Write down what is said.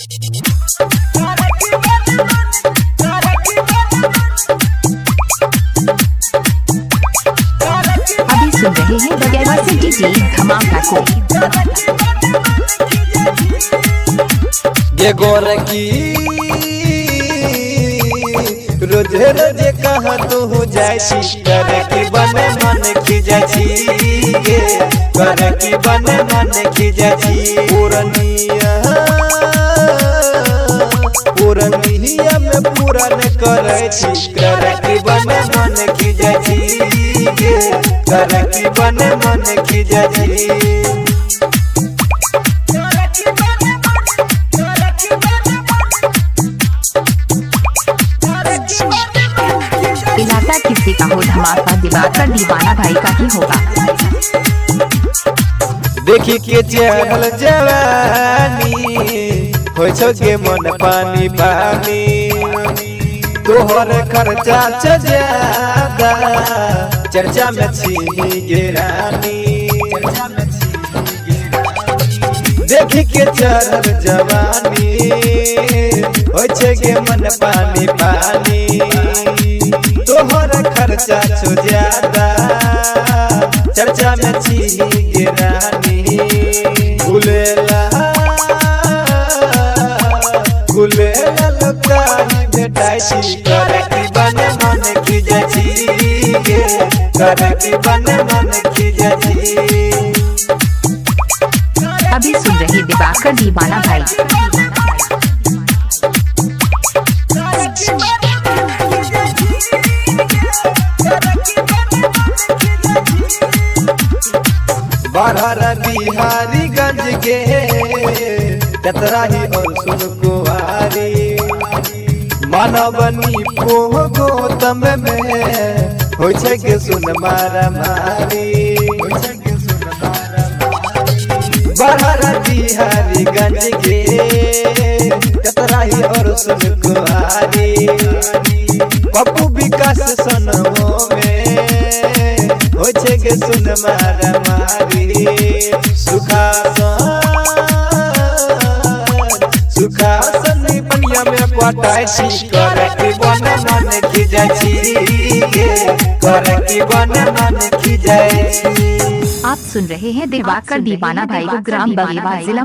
अभी सुन रहे हैं बगैर से डीजे धमाका को। ये गोरकी रोजे रोजे कहाँ तू हो जायसी करे की बने मन की जाची गे करे की बने मन की जाची पूरनिया में पूरन करे छी करे की बने मन की जाची गे करे की बने मन की जाची। इलाका किसी का हो धमाका दिवाकर दीवाना भाई का ही होगा। देखी के चढ़ल जवानी हो के मन पानी पानी तोहर खर्चा ज्यादा चर्चा में छी गिरानी। देखी के चढ़ल जवानी हो के मन पानी पानी तोहर खर्चा छो ज्यादा चर्चा में छी गिरानी। गुलेला लोकाई बेटाई करे की बने मन की जाची गे करे की बने मन की जाची। अभी सुन रहे दिवाकर दीवाना भाई। बारह बिहारीगंज के कतराही और सुनकुआरी मानवनी को गौतम में हो के सुन मारा मारी। बारह बिहारीगंज के कतराही और सुनकुआरी पप्पू विकास सनमो में हो के सुन मारा मारी। सुखासन पनिया में पटाई करे की बने मन की जाची गे करे की बने मन की जाची। आप सुन रहे हैं दिवाकर दीवाना भाई को ग्राम बगेवा जिला